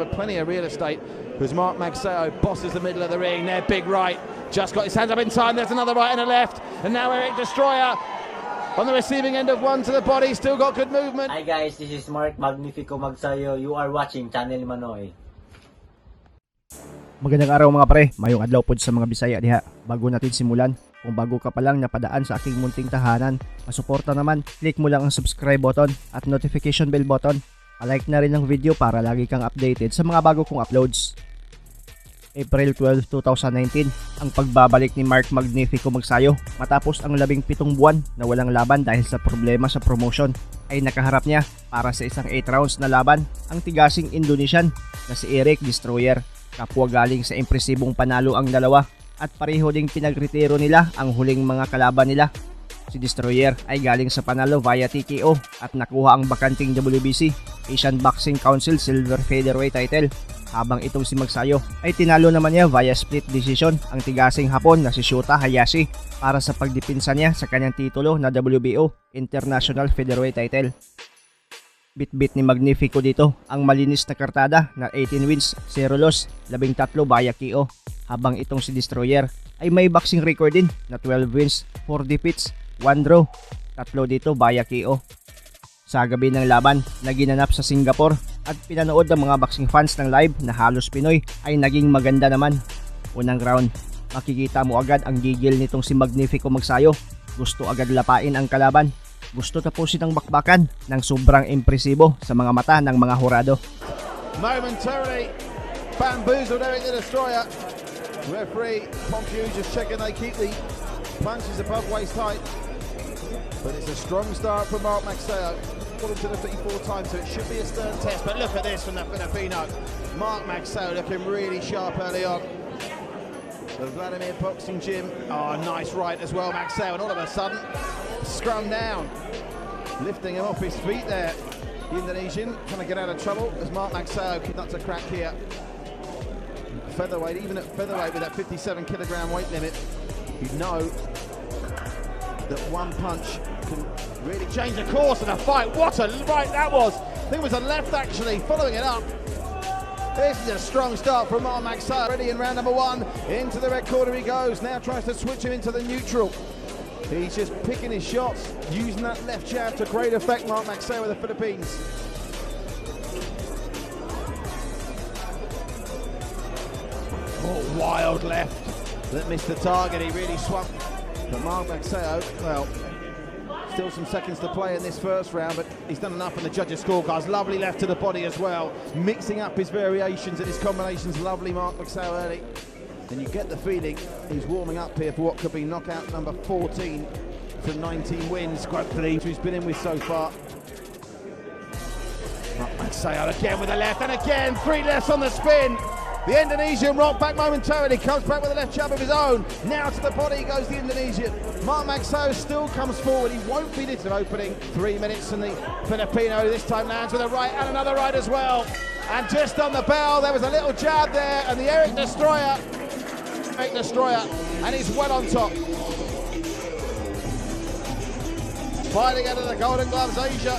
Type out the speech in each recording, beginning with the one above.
covered plenty of real estate. Because Mark Magsayo bosses the middle of the ring. There, big right. Just got his hands up in time. There's another right and a left. And now Eric Deztroyer on the receiving end of one to the body. Still got good movement. Hi guys, this is Mark Magnifico Magsayo. You are watching Channel Manoy. Magandang araw mga pre, maayong adlaw po sa mga Bisaya diha. Bago natin simulan, kung bago ka pa lang napadaan sa aking munting tahanan, masuporta naman, click mo lang ang subscribe button at notification bell button. Palike na rin ang video para lagi kang updated sa mga bago kong uploads. April 12, 2019, ang pagbabalik ni Mark Magnifico Magsayo matapos ang 17 buwan na walang laban dahil sa problema sa promotion ay nakaharap niya para sa isang 8 rounds na laban ang tigasing Indonesian na si Eric Deztroyer. Kapwa galing sa impresibong panalo ang dalawa at pareho ding pinagretiro nila ang huling mga kalaban nila. Si Deztroyer ay galing sa panalo via TKO at nakuha ang bakanting WBC Asian Boxing Council Silver Featherweight title, habang itong si Magsayo ay tinalo naman niya via split decision ang tigasing Hapon na si Shota Hayashi para sa pagdipinsa niya sa kanyang titulo na WBO International Featherweight title. Bit-bit ni Magnifico dito ang malinis na kartada na 18 wins, 0 loss, 13 via KO, habang itong si Deztroyer ay may boxing record din na 12 wins, 4 defeats, 1 draw, 3 dito via KO. Sa gabi ng laban na ginanap sa Singapore at pinanood ng mga boxing fans ng live na halos Pinoy ay naging maganda naman. Unang round, makikita mo agad ang gigil nitong si Magnifico Magsayo. Gusto agad lapain ang kalaban. Gusto tapusin ang bakbakan ng sobrang impresibo sa mga mata ng mga hurado. Momentarily bamboozled Eric the Deztroyer. Referee Pompeu just checking they keep the punches above waist height. But it's a strong start from Mark Magsayo. Put him to the 34 times, so it should be a stern test. But look at this from the Filipino. Mark Magsayo looking really sharp early on. The Vladimir boxing gym. Oh, nice right as well, Magsayo. And all of a sudden, scrum down. Lifting him off his feet there. The Indonesian trying to get out of trouble as Mark Magsayo not to crack here. Featherweight, even at featherweight with that 57 kilogram weight limit, you know that one punch can really change the course of the fight. What a right that was. I think it was a left actually, following it up. This is a strong start from Mark Magsayo. Ready in round number 1. Into the red corner he goes. Now tries to switch him into the neutral. He's just picking his shots, using that left jab to great effect, Mark Magsayo with the Philippines. Oh, wild left. That missed the target, he really swung. But Mark Magsayo, well, still some seconds to play in this first round, but he's done enough in the judges' scorecards. Lovely left to the body as well. Mixing up his variations and his combinations. Lovely Mark Magsayo early. And you get the feeling he's warming up here for what could be knockout number 14 from 19 wins. Quite pleased who's been in with so far. Mark Magsayo again with a left, and again 3 lefts on the spin. The Indonesian rocked back momentarily, comes back with a left jab of his own. Now to the body goes the Indonesian. Mark Magsayo still comes forward. He won't be this opening. 3 minutes, and the Filipino this time lands with a right and another right as well. And just on the bell, there was a little jab there, and the Eric Deztroyer, and he's well on top. Fighting out of the Golden Gloves Asia.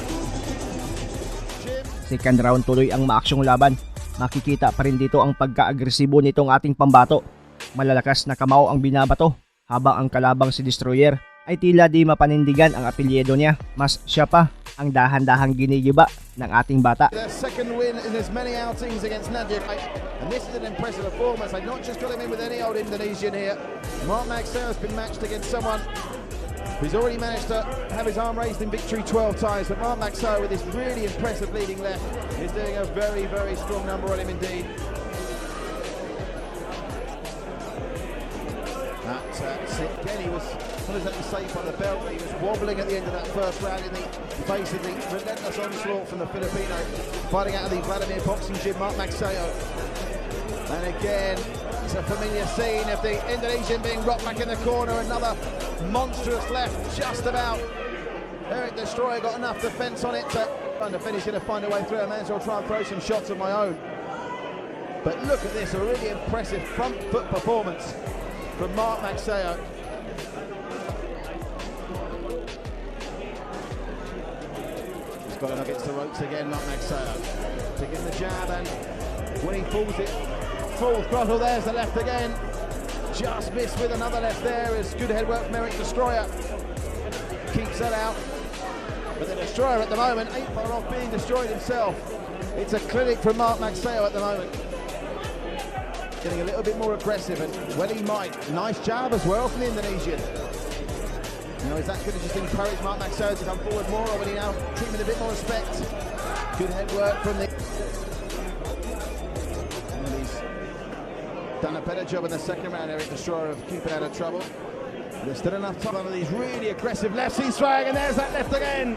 Second round tuloy ang maaksyong laban. Makikita pa rin dito ang pagka-agresibo nitong ating pambato. Malalakas na kamao ang binabato, habang ang kalabang si Deztroyer ay tila di mapanindigan ang apelyido niya. Mas siya pa ang dahan-dahang ginigiba ng ating bata. Their second win in as many outings against Nagbalik, and this is an impressive performance. I've not just got him in with any old Indonesian here. Mark Magsayo has been matched against someone who's already managed to have his arm raised in victory 12 times, but Mark Magsayo with his really impressive leading left is doing a very, very strong number on him indeed. That's it. Again, he was not exactly safe by the belt, but he was wobbling at the end of that first round in the face of the relentless onslaught from the Filipino. Fighting out of the Vladimir boxing gym, Mark Magsayo. And again, it's a familiar scene of the Indonesian being rocked back in the corner. Another monstrous left, just about. Eric Deztroyer got enough defence on it to finish, going to find a way through. I may as well try and throw some shots of my own. But look at this, a really impressive front foot performance from Mark Magsayo. He's got him against the ropes again, Mark Magsayo. Picking the jab and when he pulls it full throttle. There's the left again. Just missed with another left there. It's good headwork from Deztroyer. Keeps that out. But the Deztroyer at the moment ain't far off being destroyed himself. It's a clinic from Magsayo at the moment. Getting a little bit more aggressive, and well he might. Nice jab as well from the Indonesian. Now is that going to just encourage Magsayo to come forward more, or will he now treat him with a bit more respect? Good headwork from the... And he's done a better job in the second round, Deztroyer, of keeping out of trouble. There's still enough time on these really aggressive lefts he's throwing, and there's that left again.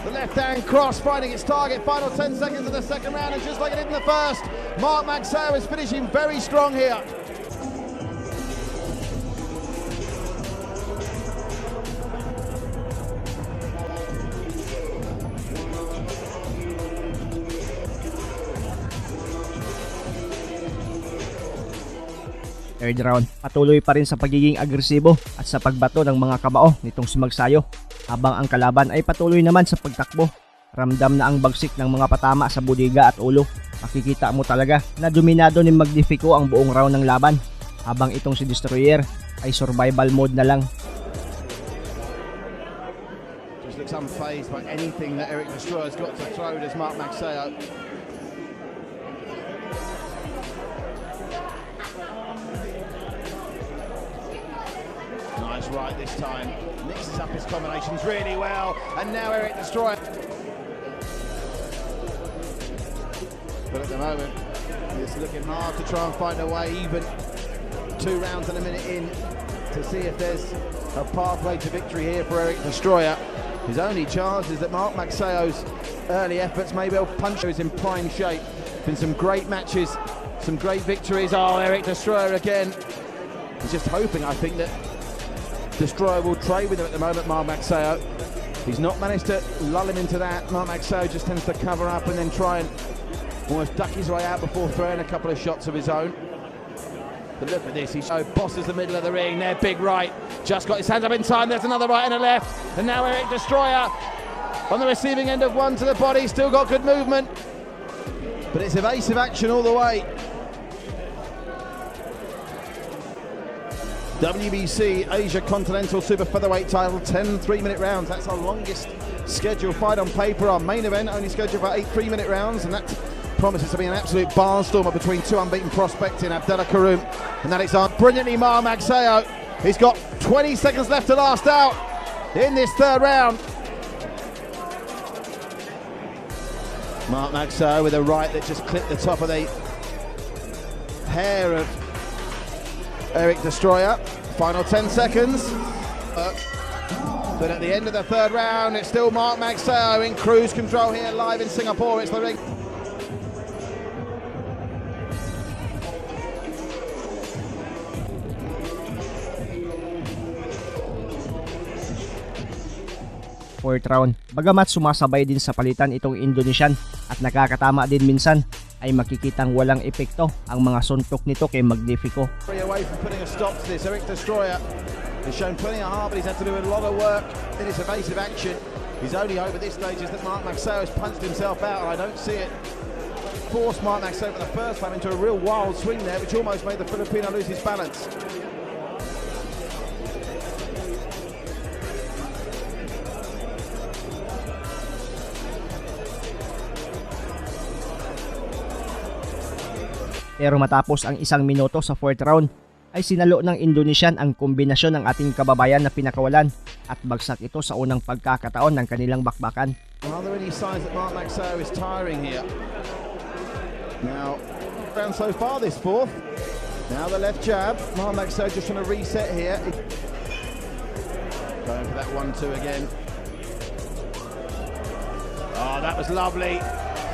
The left-hand cross finding its target. Final 10 seconds of the second round, and just like it did in the first, Magsayo is finishing very strong here. Third round, patuloy pa rin sa pagiging agresibo at sa pagbato ng mga kabao nitong si Magsayo, habang ang kalaban ay patuloy naman sa pagtakbo. Ramdam na ang bagsik ng mga patama sa budiga at ulo. Makikita mo talaga na dominado ni Magnifico ang buong round ng laban, habang itong si Deztroyer ay survival mode na lang. Just looks unfazed by anything that Deztroyer's got to throw, does Magsayo. Nice right this time, mixes up his combinations really well, and now Deztroyer. But at the moment, he's looking hard to try and find a way, even 2 rounds and a minute in, to see if there's a pathway to victory here for Deztroyer. His only chance is that Magsayo's early efforts maybe will punch is in prime shape. Been some great matches, some great victories. Oh, Deztroyer again. He's just hoping, I think, that Deztroyer will trade with him at the moment, Magsayo. He's not managed to lull him into that. Magsayo just tends to cover up and then try and almost duck his way out before throwing a couple of shots of his own. But look at this, he bosses the middle of the ring. There, big right, just got his hands up in time. There's another right and a left, and now Deztroyer on the receiving end of one to the body. Still got good movement, but it's evasive action all the way. WBC Asia Continental Super Featherweight title, 10 3-minute rounds. That's our longest scheduled fight on paper. Our main event only scheduled for 8 3-minute rounds, and that promises to be an absolute barnstormer between 2 unbeaten prospects in Abdullah Karoum and Alexander. Brilliantly, Magsayo. He's got 20 seconds left to last out in this third round. Magsayo with a right that just clipped the top of the hair of Deztroyer. Final 10 seconds. But at the end of the third round, it's still Magsayo in cruise control here, live in Singapore. It's the ring. Fourth round, bagamat sumasabay din sa palitan itong Indonesian at nakakatama din minsan, ay makikitang walang epekto ang mga suntok nito kay Magnifico. Away from putting a stop to this, Deztroyer has shown plenty of heart, but he's had to do a lot of work in his evasive action. His only hope at this stage is that Magsayo has punched himself out, and I don't see it. Forced Magsayo for the first time into a real wild swing there, which almost made the Filipino lose his balance. Pero matapos ang 1 minuto sa fourth round, ay sinalo ng Indonesian ang kombinasyon ng ating kababayan na pinakawalan at bagsak ito sa unang pagkakataon ng kanilang bakbakan. Are there any signs that Magsayo is tiring here? Now, round so far this fourth. Now the left jab. Magsayo just trying to reset here. Going for that 1-2 again. Oh, that was lovely.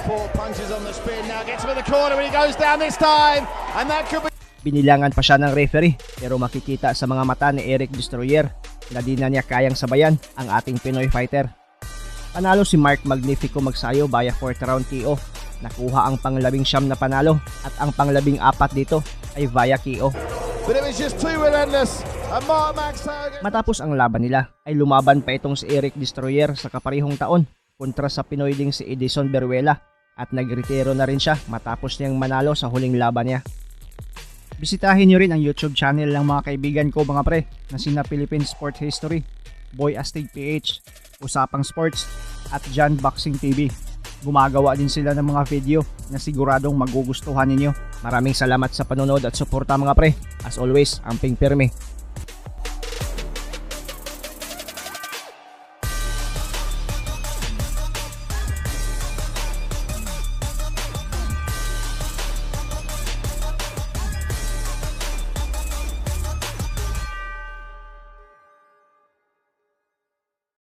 4 punches on the spin. Now gets him in the corner when he goes down this time. And that could be... Binilangan pa siya ng referee, pero makikita sa mga mata ni Deztroyer na di na niya kayang sabayan ang ating Pinoy fighter. Panalo si Magnifico Magsayo via 4th round KO. Nakuha ang pang-19 na panalo at ang pang-14 dito ay via KO. But it was just too relentless. And Magsayo... Matapos ang laban nila ay lumaban pa itong si Deztroyer sa kaparehong taon kontra sa Pinoy ding si Edison Beruela at nagretiro na rin siya matapos niyang manalo sa huling laban niya. Bisitahin niyo rin ang YouTube channel ng mga kaibigan ko mga pre na sina Philippine Sport History, Boy Astig PH, Usapang Sports at John Boxing TV. Gumagawa din sila ng mga video na siguradong magugustuhan ninyo. Maraming salamat sa panonood at suporta mga pre. As always, amping pirme.